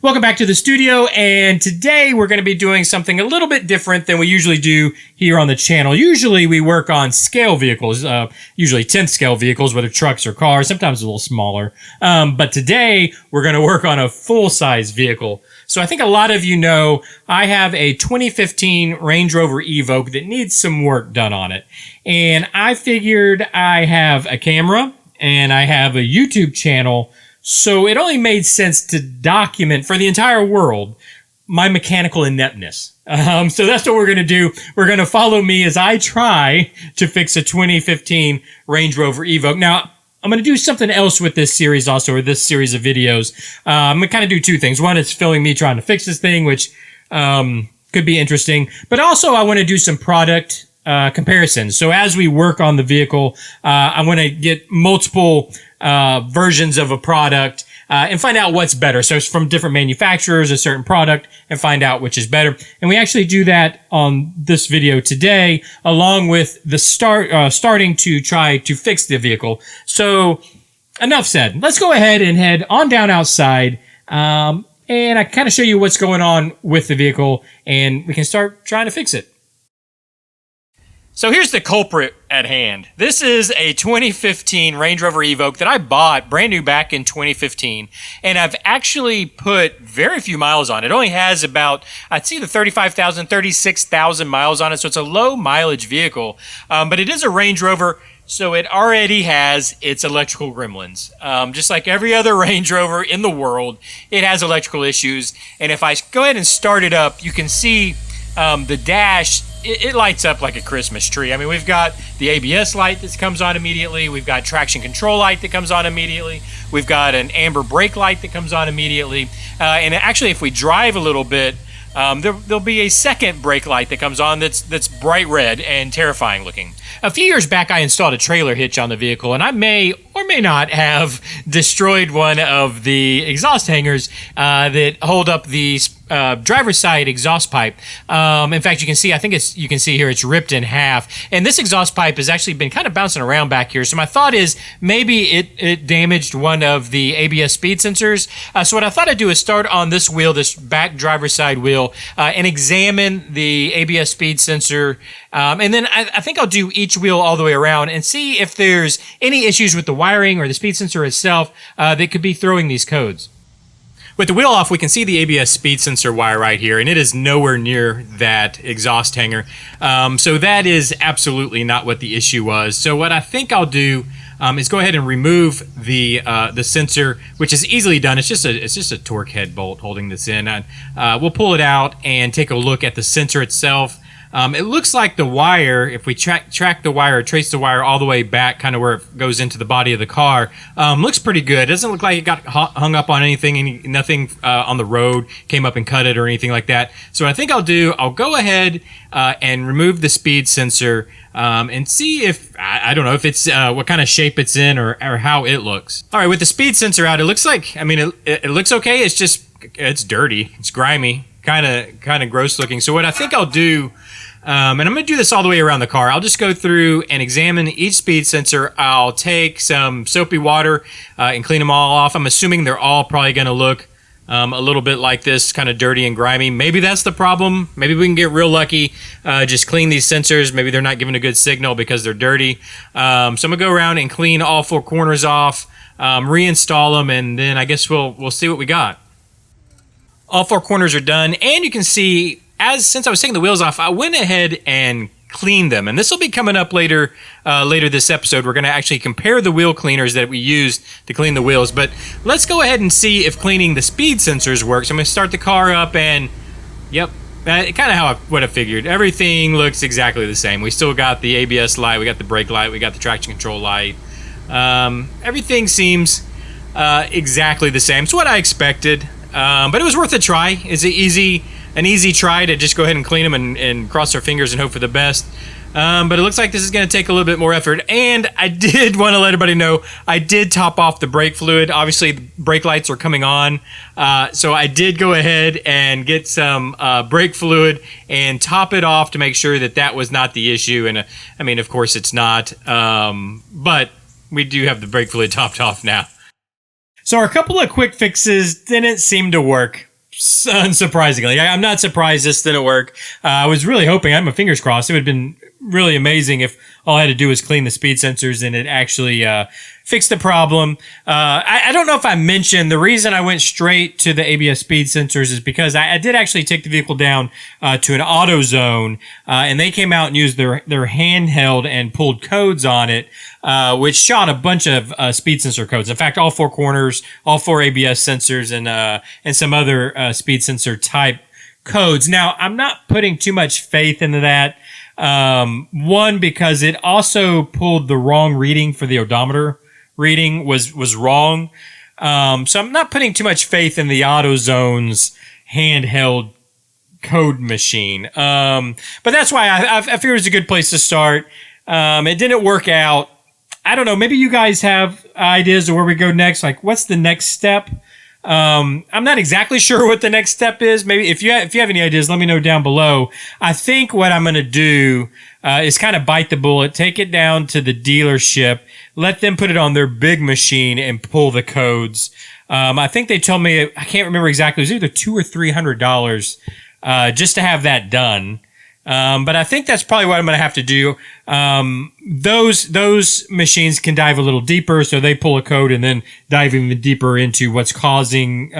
Welcome back to the studio, and today we're going to be doing something a little bit different than we usually do here on the channel. Usually we work on scale vehicles, usually 10th scale vehicles, whether trucks or cars, sometimes a little smaller. But today we're going to work on a full-size vehicle. So I think a lot of you know I have a 2015 Range Rover Evoque that needs some work done on it. And I figured I have a camera and I have a YouTube channel, so it only made sense to document for the entire world my mechanical ineptness. So that's what we're going to do. We're going to follow me as I try to fix a 2015 Range Rover Evoque. Now, I'm going to do something else with this series also, or this series of videos. I'm going to kind of do two things. One is filming me trying to fix this thing, which could be interesting. But also I want to do some product comparisons. So as we work on the vehicle, I want to get multiple versions of a product and find out what's better. So it's from different manufacturers, a certain product, and find out which is better. And we actually do that on this video today, along with the starting to try to fix the vehicle. So enough said. Let's go ahead and head on down outside, and I kind of show you what's going on with the vehicle, and we can start trying to fix it. So here's the culprit at hand. This is a 2015 Range Rover Evoque that I bought brand new back in 2015. And I've actually put very few miles on it. It only has about, I'd say, the 35,000, 36,000 miles on it. So it's a low mileage vehicle. But it is a Range Rover, so it already has its electrical gremlins. Just like every other Range Rover in the world, it has electrical issues. And if I go ahead and start it up, you can see the dash, it lights up like a Christmas tree. I mean, we've got the ABS light that comes on immediately. We've got traction control light that comes on immediately. We've got an amber brake light that comes on immediately. And actually, if we drive a little bit, there'll be a second brake light that comes on that's bright red and terrifying looking. A few years back, I installed a trailer hitch on the vehicle, and I may or may not have destroyed one of the exhaust hangers that hold up the driver's side exhaust pipe. In fact, you can see, you can see here, it's ripped in half. And this exhaust pipe has actually been kind of bouncing around back here. So my thought is maybe it damaged one of the ABS speed sensors. So what I thought I'd do is start on this wheel, this back driver's side wheel, and examine the ABS speed sensor. And then I think I'll do each wheel all the way around and see if there's any issues with the wiring or the speed sensor itself that could be throwing these codes. With the wheel off, we can see the ABS speed sensor wire right here, and it is nowhere near that exhaust hanger. So that is absolutely not what the issue was. So what I think I'll do is go ahead and remove the sensor, which is easily done. It's just a torque head bolt holding this in. And we'll pull it out and take a look at the sensor itself. It looks like the wire, if we track the wire, trace the wire all the way back, kind of where it goes into the body of the car, looks pretty good. It doesn't look like it got hung up on anything, nothing on the road came up and cut it or anything like that. So what I think I'll go ahead and remove the speed sensor and see if, I don't know, if it's what kind of shape it's in or how it looks. All right, with the speed sensor out, it looks like, I mean, it looks okay. It's dirty. It's grimy, kind of gross looking. So what I think I'll do, and I'm going to do this all the way around the car. I'll just go through and examine each speed sensor. I'll take some soapy water and clean them all off. I'm assuming they're all probably going to look a little bit like this, kind of dirty and grimy. Maybe that's the problem. Maybe we can get real lucky, just clean these sensors. Maybe they're not giving a good signal because they're dirty. So I'm going to go around and clean all four corners off, reinstall them, and then I guess we'll see what we got. All four corners are done, and you can see, since I was taking the wheels off, I went ahead and cleaned them. And this will be coming up later this episode. We're going to actually compare the wheel cleaners that we used to clean the wheels. But let's go ahead and see if cleaning the speed sensors works. I'm going to start the car up, and yep, kind of how I would have figured. Everything looks exactly the same. We still got the ABS light, we got the brake light, we got the traction control light. Everything seems exactly the same. It's what I expected. But it was worth a try. It's an easy try to just go ahead and clean them and cross our fingers and hope for the best. But it looks like this is going to take a little bit more effort. And I did want to let everybody know, I did top off the brake fluid. Obviously, the brake lights are coming on. So I did go ahead and get some brake fluid and top it off to make sure that was not the issue. And I mean, of course, it's not. But we do have the brake fluid topped off now. So our couple of quick fixes didn't seem to work. unsurprisingly. I'm not surprised this didn't work. I was really hoping, I had my fingers crossed, it would have been really amazing if all I had to do was clean the speed sensors and it actually fixed the problem. I don't know if I mentioned the reason I went straight to the ABS speed sensors is because I did actually take the vehicle down to an AutoZone, and they came out and used their handheld and pulled codes on it, which shot a bunch of speed sensor codes. In fact, all four corners, all four ABS sensors, and some other speed sensor type codes. Now, I'm not putting too much faith into that. One, because it also pulled the wrong reading for the odometer reading was wrong. So I'm not putting too much faith in the AutoZone's handheld code machine. But that's why I figured it was a good place to start. It didn't work out. I don't know. Maybe you guys have ideas of where we go next. Like, what's the next step? I'm not exactly sure what the next step is. Maybe if you have any ideas, let me know down below. I think what I'm going to do is kind of bite the bullet, take it down to the dealership, let them put it on their big machine and pull the codes. I think they told me, I can't remember exactly, it was either $200 or $300 just to have that done. But I think that's probably what I'm going to have to do. Those machines can dive a little deeper, so they pull a code and then dive even deeper into what's causing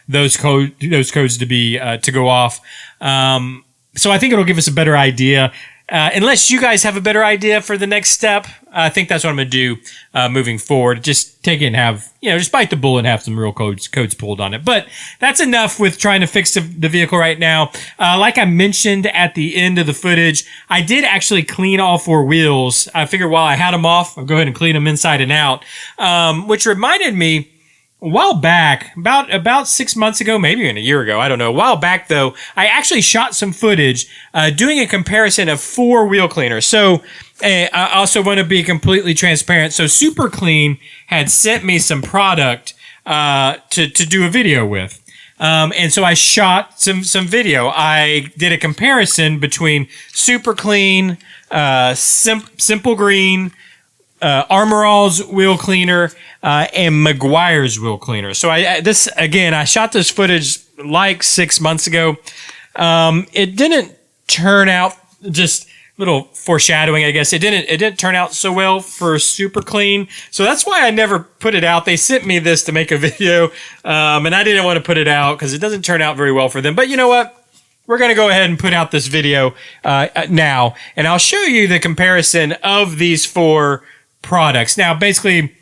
those codes to be to go off. So I think it'll give us a better idea. Unless you guys have a better idea for the next step, I think that's what I'm going to do moving forward. Just take it and have, just bite the bullet and have some real codes pulled on it. But that's enough with trying to fix the vehicle right now. Like I mentioned at the end of the footage, I did actually clean all four wheels. I figured while I had them off, I'll go ahead and clean them inside and out, which reminded me, a while back, about 6 months ago, maybe even a year ago, I don't know. A while back, though, I actually shot some footage doing a comparison of 4 wheel cleaners. So I also want to be completely transparent. So Super Clean had sent me some product to do a video with. And so I shot some video. I did a comparison between Super Clean, Simple Green, Armor All's wheel cleaner, and Mcguire's wheel cleaner. So I shot this footage like 6 months ago. It didn't turn out, just little foreshadowing, I guess. It didn't turn out so well for Super Clean. So that's why I never put it out. They sent me this to make a video, and I didn't want to put it out because it doesn't turn out very well for them. But you know what? We're going to go ahead and put out this video now, and I'll show you the comparison of these 4 products. Now, basically,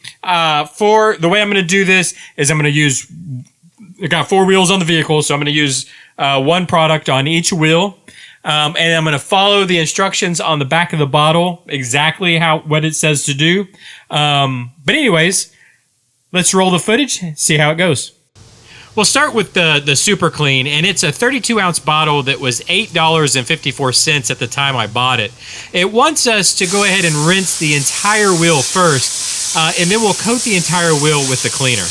for the way I'm going to do this is I got 4 wheels on the vehicle, so I'm going to use one product on each wheel, and I'm going to follow the instructions on the back of the bottle, exactly what it says to do. But anyways, let's roll the footage and see how it goes. We'll start with the Super Clean, and it's a 32-ounce bottle that was $8.54 at the time I bought it. It wants us to go ahead and rinse the entire wheel first, and then we'll coat the entire wheel with the cleaner.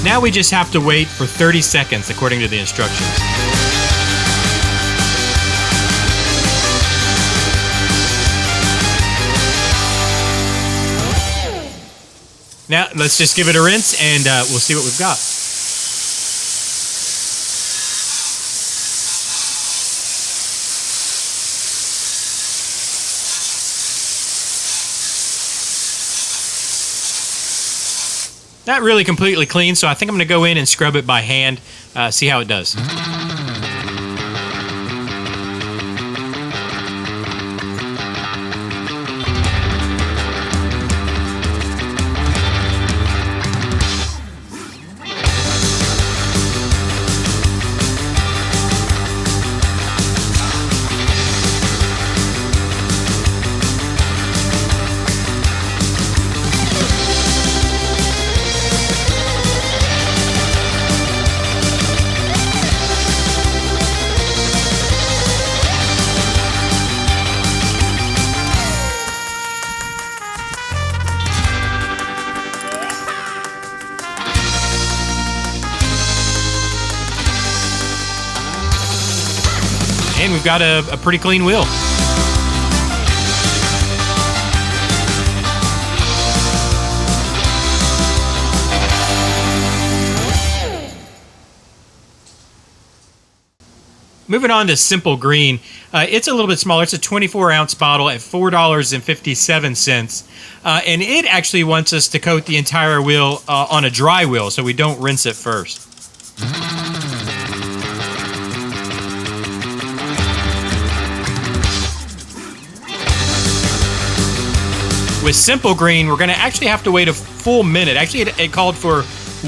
Now we just have to wait for 30 seconds according to the instructions. Now let's just give it a rinse and we'll see what we've got. Not really completely clean, so I think I'm going to go in and scrub it by hand, see how it does. got a pretty clean wheel. Moving on to Simple Green, it's a little bit smaller. It's a 24-ounce bottle at $4.57, and it actually wants us to coat the entire wheel on a dry wheel, so we don't rinse it first. With Simple Green, we're going to actually have to wait a full minute. Actually, it called for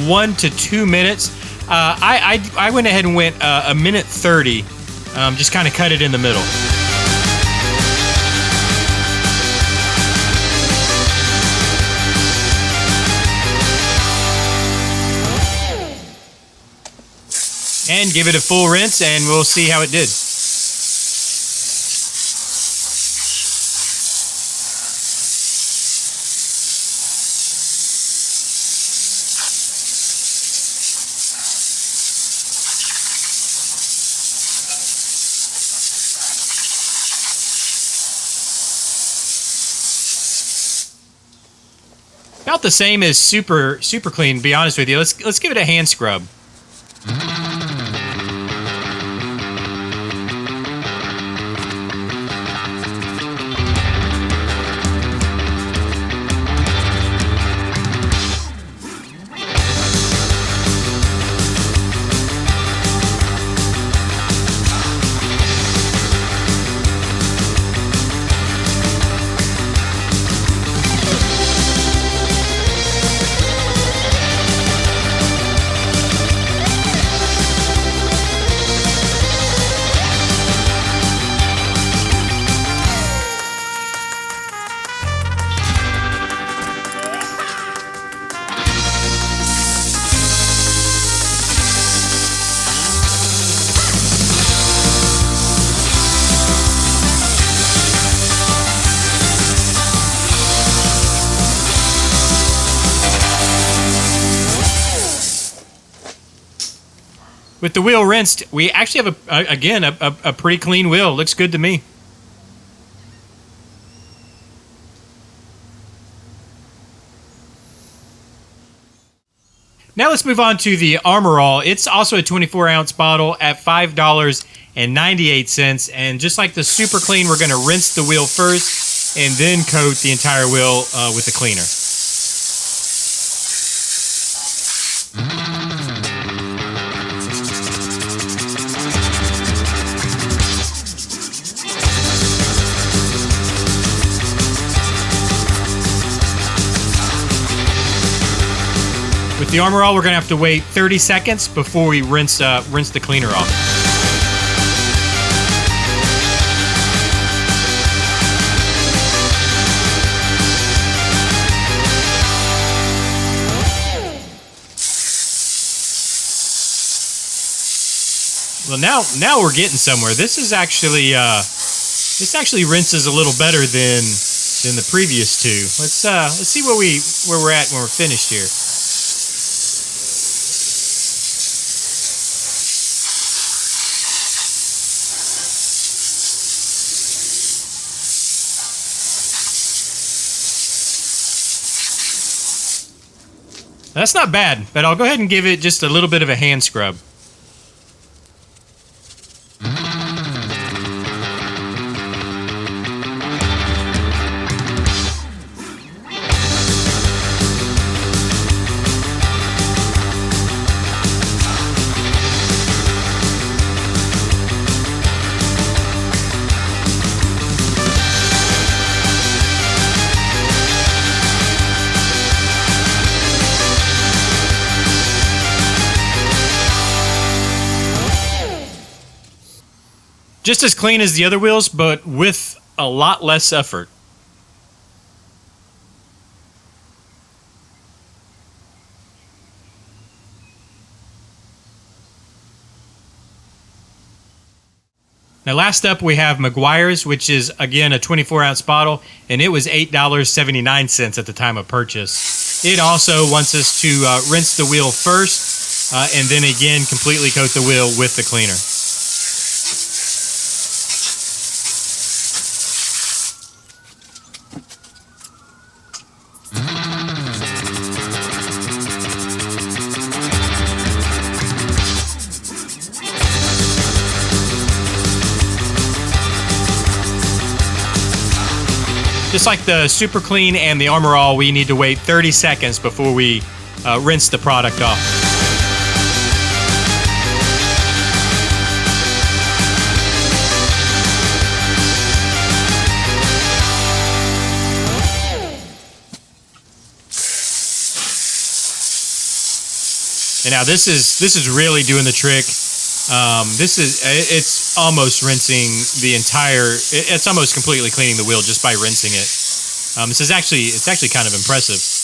1 to 2 minutes. I went ahead and went a minute 30, just kind of cut it in the middle. And give it a full rinse, and we'll see how it did. About the same as super clean, to be honest with you. Let's give it a hand scrub. With the wheel rinsed, we actually have, a pretty clean wheel. Looks good to me. Now let's move on to the Armor All. It's also a 24-ounce bottle at $5.98. And just like the Super Clean, we're going to rinse the wheel first and then coat the entire wheel with the cleaner. With the Armor All, we're going to have to wait 30 seconds before we rinse the cleaner off. Well, now we're getting somewhere. This actually rinses a little better than the previous two. Let's see where we're at when we're finished here. That's not bad, but I'll go ahead and give it just a little bit of a hand scrub. Just as clean as the other wheels, but with a lot less effort. Now last up we have Mcguire's, which is again a 24-ounce bottle, and it was $8.79 at the time of purchase. It also wants us to rinse the wheel first, and then again completely coat the wheel with the cleaner. just like the Super Clean and the Armor All, we need to wait 30 seconds before we rinse the product off. And now this is really doing the trick. It's almost rinsing the entire. It's almost completely cleaning the wheel just by rinsing it. It's actually kind of impressive.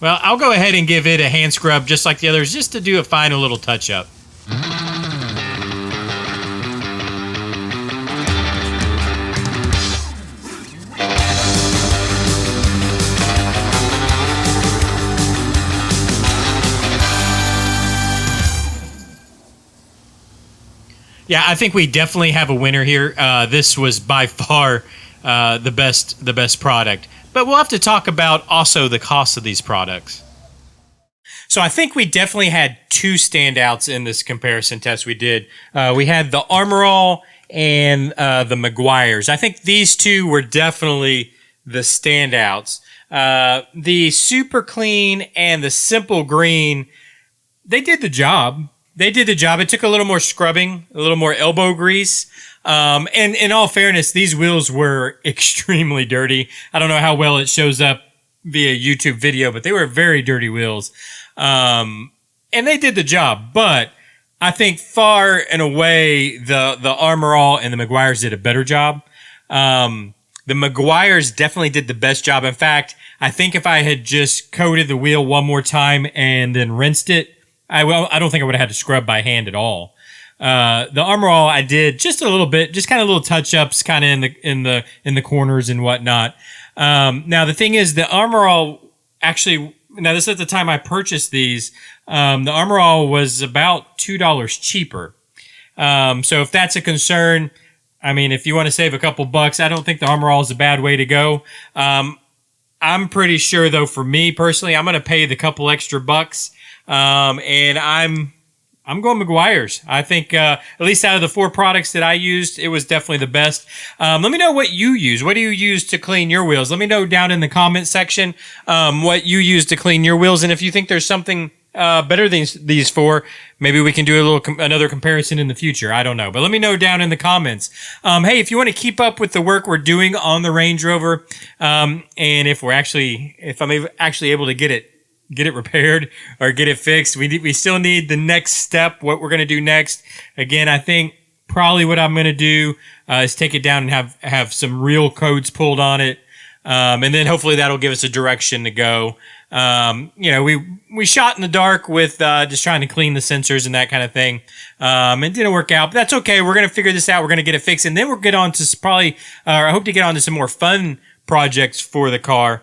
Well, I'll go ahead and give it a hand scrub just like the others, just to do a final little touch-up. Yeah, I think we definitely have a winner here. This was by far the best product. But we'll have to talk about also the cost of these products. So I think we definitely had two standouts in this comparison test we did. We had the Armor All and the Mcguires. I think these two were definitely the standouts. The Super Clean and the Simple Green, they did the job. It took a little more scrubbing, a little more elbow grease. And in all fairness, these wheels were extremely dirty. I don't know how well it shows up via YouTube video, but they were very dirty wheels. And they did the job, but I think far and away the Armor All and the Mcguires did a better job. The Mcguires definitely did the best job. In fact, I think if I had just coated the wheel one more time and then rinsed it, I don't think I would have had to scrub by hand at all. The Armor All I did just a little bit, just kind of little touch-ups kind of in the corners and whatnot. Now the thing is, the Armor All actually, now this is at the time I purchased these, the Armor All was about $2 cheaper. So if that's a concern, I mean, if you want to save a couple bucks, I don't think the Armor All is a bad way to go. I'm pretty sure though, for me personally, I'm going to pay the couple extra bucks. And I'm going Mcguire's. I think, at least out of the four products that I used, it was definitely the best. Let me know what you use. What do you use to clean your wheels? Let me know down in the comment section, what you use to clean your wheels. And if you think there's something, better than these four, maybe we can do another comparison in the future. I don't know, but let me know down in the comments. Hey, if you want to keep up with the work we're doing on the Range Rover, and if I'm actually able to get it repaired or get it fixed. We still need the next step, what we're going to do next. Again, I think probably what I'm going to do is take it down and have some real codes pulled on it. And then hopefully that'll give us a direction to go. We shot in the dark with just trying to clean the sensors and that kind of thing. It didn't work out, but that's okay. We're going to figure this out. We're going to get it fixed. And then we'll get on to I hope to get on to some more fun projects for the car.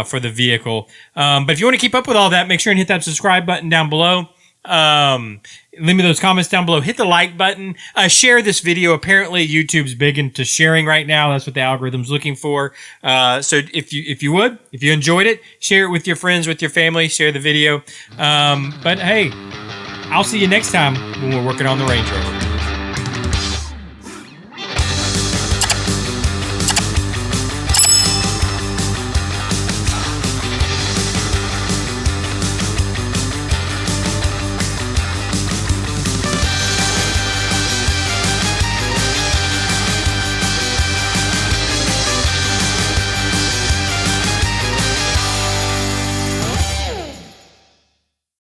For the vehicle. But if you want to keep up with all that, make sure and hit that subscribe button down below. Leave me those comments down below. Hit the like button. Share this video. Apparently, YouTube's big into sharing right now. That's what the algorithm's looking for. So if you enjoyed it, share it with your friends, with your family. Share the video. But hey, I'll see you next time when we're working on the Range Rover.